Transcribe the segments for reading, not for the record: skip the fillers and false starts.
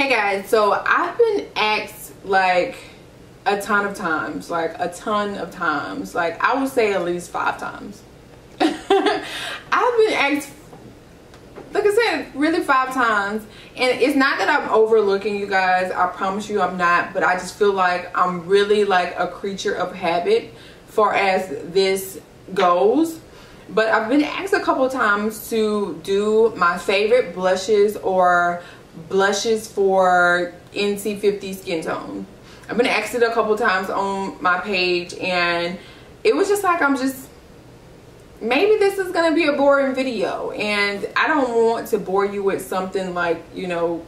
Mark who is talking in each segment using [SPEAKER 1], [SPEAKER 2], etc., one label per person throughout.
[SPEAKER 1] Hey guys, so I've been asked like a ton of times, like I would say at least 5 times. I've been asked, like I said, really 5 times, and it's not that I'm overlooking you guys, I promise you I'm not, but I just feel like I'm really like a creature of habit far as this goes. But I've been asked a couple times to do my favorite blushes or blushes for NC50 skin tone. I've been asked it a couple times on my page, and it was just like, maybe this is gonna be a boring video, and I don't want to bore you with something like, you know,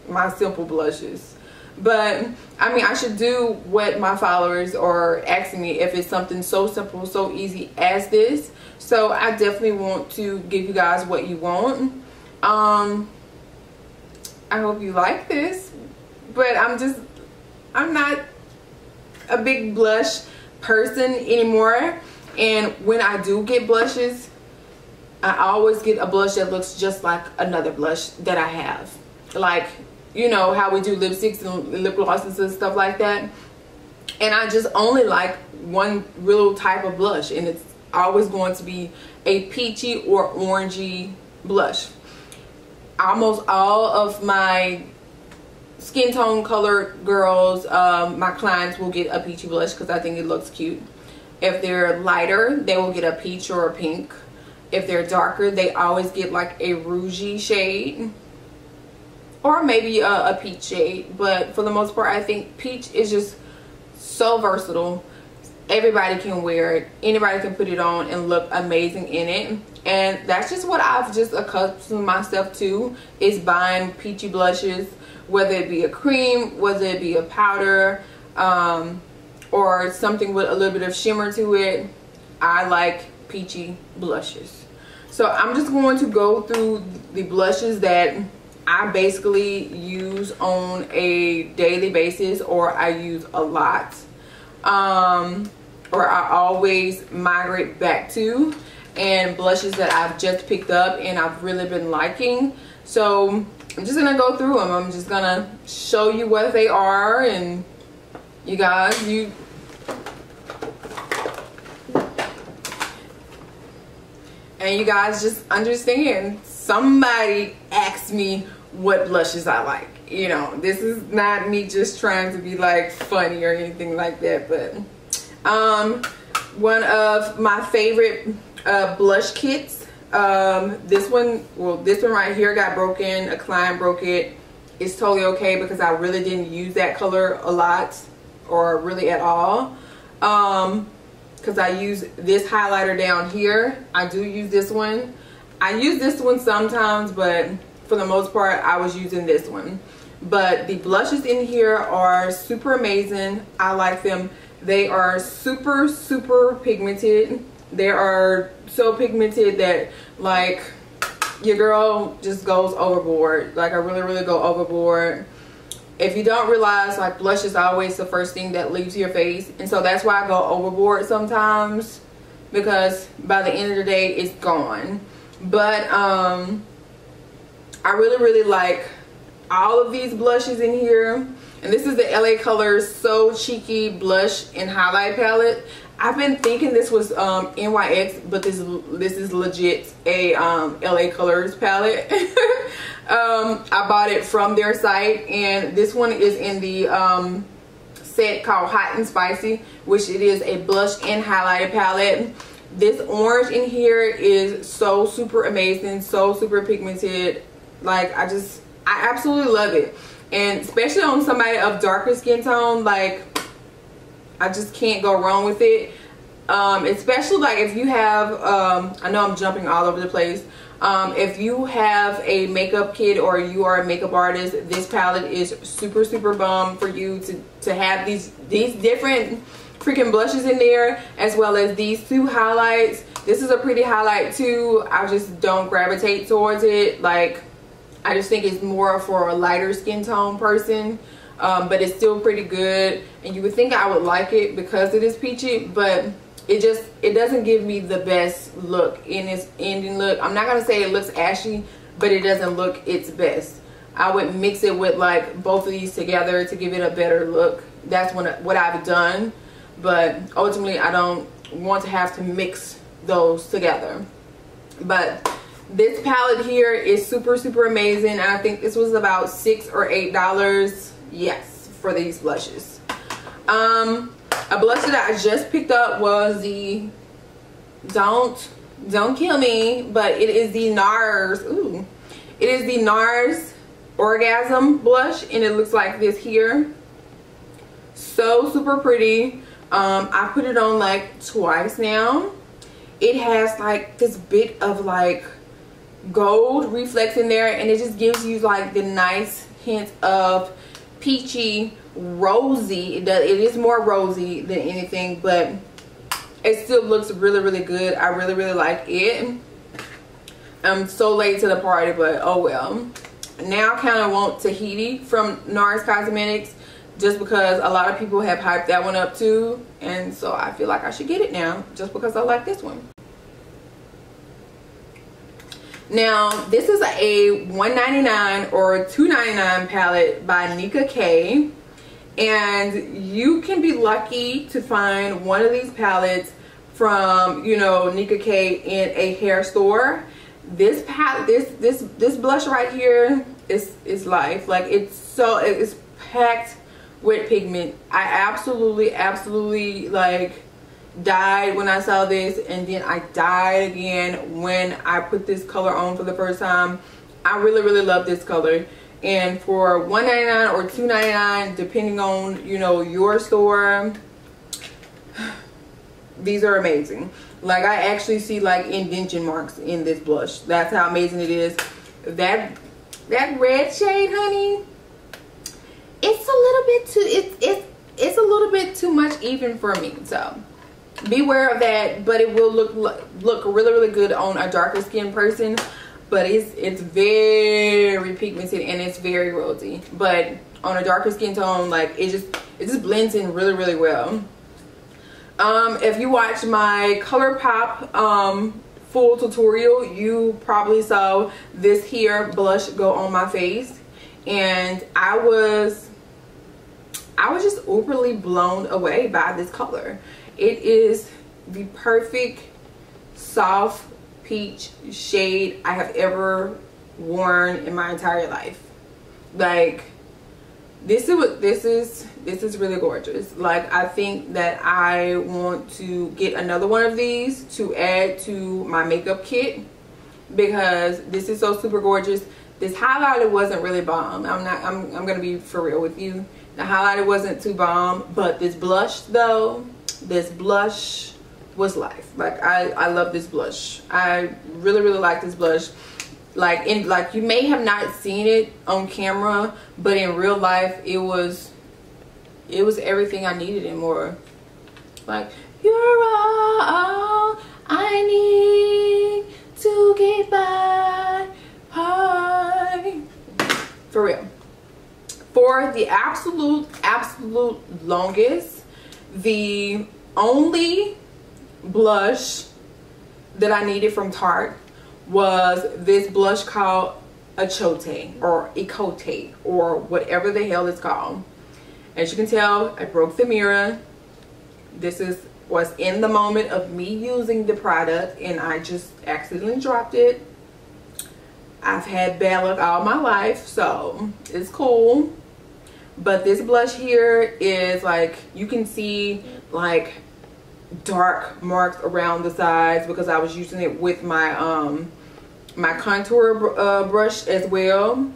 [SPEAKER 1] my simple blushes. But I mean, I should do what my followers are asking me, if it's something so simple, so easy as this. So I definitely want to give you guys what you want. I hope you like this, but I'm not a big blush person anymore. And when I do get blushes, I always get a blush that looks just like another blush that I have. Like, you know how we do lipsticks and lip glosses and stuff like that. And I just only like one real type of blush, and it's always going to be a peachy or orangey blush. Almost all of my skin tone color girls, my clients will get a peachy blush because I think it looks cute. If they're lighter, they will get a peach or a pink. If they're darker, they always get like a rougey shade or maybe a peach shade. But for the most part, I think peach is just so versatile. Everybody can wear it, anybody can put it on and look amazing in it. And that's just what I've just accustomed myself to, is buying peachy blushes, whether it be a cream, whether it be a powder, or something with a little bit of shimmer to it. I like peachy blushes. So I'm just going to go through the blushes that I basically use on a daily basis, or I use a lot, or I always migrate back to, and blushes that I've just picked up and I've really been liking. So I'm just gonna go through them. I'm just gonna show you what they are, and you guys, you just understand. Somebody asked me what blushes I like. You know, this is not me just trying to be like funny or anything like that, but one of my favorite blush kits, this one right here got broken. A client broke it. It's totally okay because I really didn't use that color a lot, or really at all, because I use this highlighter down here. I do use this one. I use this one sometimes, but for the most part I was using this one. But the blushes in here are super amazing. I like them. They are super pigmented. They are so pigmented that like your girl just goes overboard. Like I really go overboard. If you don't realize, like, blush is always the first thing that leaves your face, and so that's why I go overboard sometimes, because by the end of the day it's gone. But I really like all of these blushes in here. And this is the LA Colors So Cheeky Blush and Highlight Palette. I've been thinking this was NYX, but this is legit a LA Colors palette. I bought it from their site, and this one is in the set called Hot and Spicy, which it is a blush and highlighter palette. This orange in here is so super amazing, so super pigmented. Like I absolutely love it, and especially on somebody of darker skin tone, like I just can't go wrong with it. Especially like if you have I know I'm jumping all over the place. If you have a makeup kit or you are a makeup artist, this palette is super bomb for you to have these different freaking blushes in there, as well as these 2 highlights. This is a pretty highlight too. I just don't gravitate towards it. Like I just think it's more for a lighter skin tone person, but it's still pretty good, and you would think I would like it because it is peachy, but it doesn't give me the best look in its ending look. I'm not gonna say it looks ashy, but it doesn't look its best. I would mix it with like both of these together to give it a better look. That's what I've done, but ultimately I don't want to have to mix those together. But this palette here is super amazing. I think this was about $6 or $8, yes, for these blushes. A blush that I just picked up was the don't kill me, but it is the NARS. Ooh, it is the NARS Orgasm blush, and it looks like this here. So super pretty. I put it on like twice now. It has like this bit of like gold reflex in there, and it just gives you like the nice hint of peachy rosy. It is more rosy than anything, but it still looks really good. I really like it. I'm so late to the party, but oh well. Now I kind of want Tahiti from NARS Cosmetics, just because a lot of people have hyped that one up too, and so I feel like I should get it now just because I like this one. Now this is a $1.99 or $2.99 palette by Nika K, and you can be lucky to find one of these palettes from, you know, Nika K in a hair store. This palette, this blush right here is life. Like it's packed with pigment. I absolutely like died when I saw this, and then I died again when I put this color on for the first time. I really love this color, and for $1.99 or $2.99 depending on, you know, your store, these are amazing. Like I actually see like indentation marks in this blush. That's how amazing it is. That red shade, honey, it's a little bit too it's a little bit too much even for me, so beware of that. But it will look really good on a darker skinned person, but it's very pigmented and it's very rosy. But on a darker skin tone, like it just blends in really well. If you watch my Colourpop full tutorial, you probably saw this here blush go on my face, and I was just overly blown away by this color. It is the perfect soft peach shade I have ever worn in my entire life. Like this is really gorgeous. Like I think that I want to get another one of these to add to my makeup kit, because this is so super gorgeous. This highlighter wasn't really bomb. I'm gonna be for real with you. The highlighter wasn't too bomb, but this blush though, this blush was life. Like I love this blush. I really like this blush. Like you may have not seen it on camera, but in real life it was everything I needed and more. Like, you're all I need to get by. Hi. For real. For the absolute longest, the only blush that I needed from Tarte was this blush called Ecote or Ecote or whatever the hell it's called. As you can tell, I broke the mirror. This was in the moment of me using the product, and I just accidentally dropped it. I've had bad luck all my life, so it's cool. But this blush here is like, you can see like dark marks around the sides because I was using it with my my contour brush as well.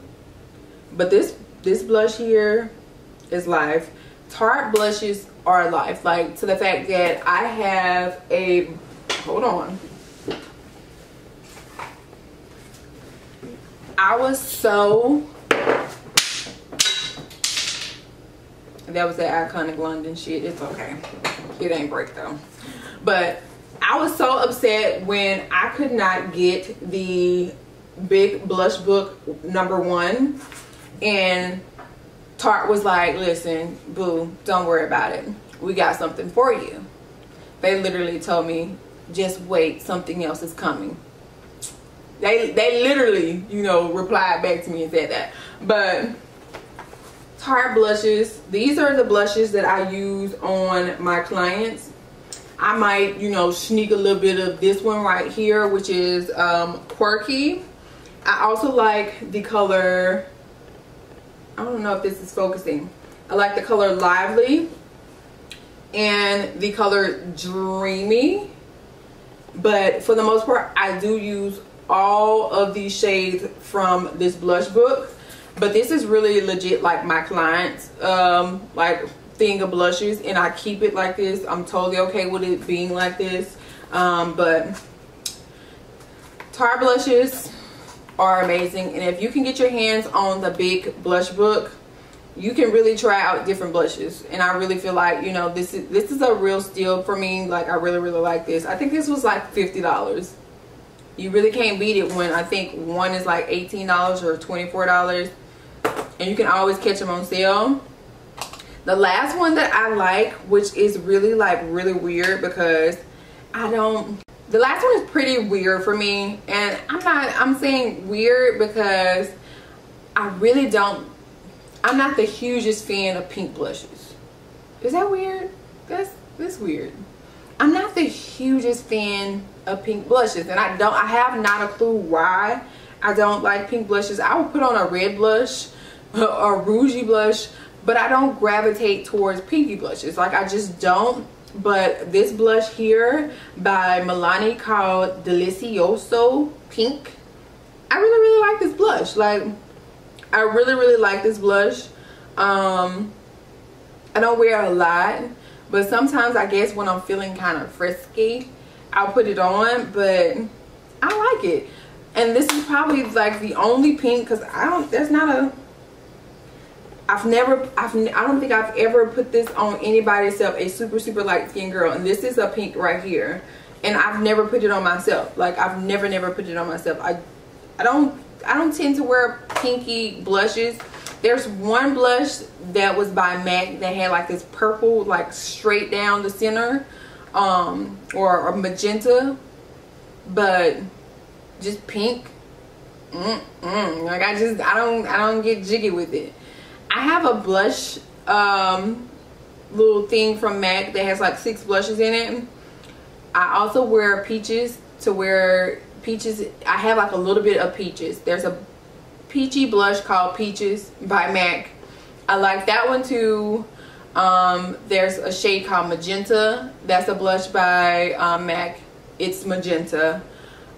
[SPEAKER 1] But this blush here is life. Tarte blushes are life, like to the fact that I have a, hold on, I was so, that was that iconic London shit. It's okay, it ain't break though. But I was so upset when I could not get the big blush book #1, and Tarte was like, listen boo, don't worry about it, we got something for you. They literally told me, just wait, something else is coming. They literally, you know, replied back to me and said that. But Tarte blushes, these are the blushes that I use on my clients. I might, you know, sneak a little bit of this one right here, which is Quirky. I also like the color, I don't know if this is focusing. I like the color Lively and the color Dreamy. But for the most part, I do use all of these shades from this blush book. But this is really legit like my clients like thing of blushes, and I keep it like this. I'm totally okay with it being like this. But Tarte blushes are amazing, and if you can get your hands on the big blush book, you can really try out different blushes. And I really feel like, you know, this is a real steal for me. Like, I really like this. I think this was like $50. You really can't beat it when I think one is like $18 or $24, and you can always catch them on sale. The last one that I like, which is really like really weird because the last one is pretty weird for me, and I'm saying weird because I'm not the hugest fan of pink blushes. Is that weird? That's weird. I'm not the hugest fan of pink blushes, and I have not a clue why I don't like pink blushes. I will put on a red blush or rougey blush, but I don't gravitate towards pinky blushes. Like, I just don't. But this blush here by Milani called Delicioso Pink, I really like this blush. Like, I really like this blush. I don't wear a lot, but sometimes I guess when I'm feeling kind of frisky, I'll put it on. But I like it, and this is probably like the only pink, because I don't think I've ever put this on anybody except a super light skinned girl. And this is a pink right here, and I've never put it on myself. Like, I've never put it on myself. I don't tend to wear pinky blushes. There's one blush that was by MAC that had like this purple, like straight down the center, or magenta, but just pink. Like, I don't get jiggy with it. I have a blush little thing from MAC that has like 6 blushes in it. I also wear peaches to wear peaches. I have like a little bit of peaches. There's a peachy blush called Peaches by MAC. I like that one too. There's a shade called Magenta. That's a blush by MAC. It's magenta.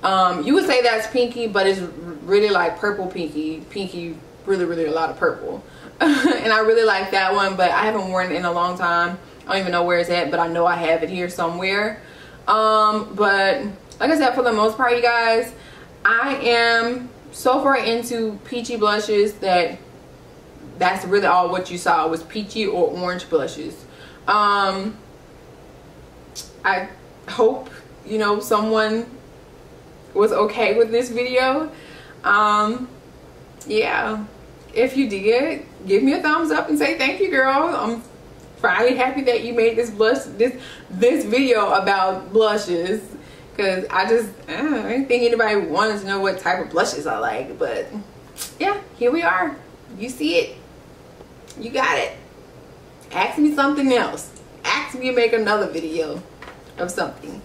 [SPEAKER 1] You would say that's pinky, but it's really like purple pinky, really a lot of purple. And I really like that one, but I haven't worn it in a long time. I don't even know where it's at, but I know I have it here somewhere. But like I said, for the most part, you guys, I am so far into peachy blushes that's really all what you saw was peachy or orange blushes. I hope, you know, someone was okay with this video. Yeah, if you did, give me a thumbs up and say thank you, girl. I'm finally happy that you made this video about blushes, because I didn't think anybody wanted to know what type of blushes I like. But yeah, here we are. You see it, you got it. Ask me something else. Ask me to make another video of something,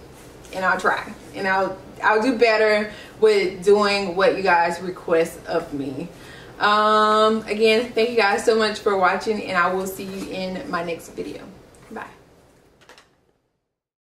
[SPEAKER 1] and I'll try, and I'll do better with doing what you guys request of me. Again, thank you guys so much for watching, and I will see you in my next video. Bye.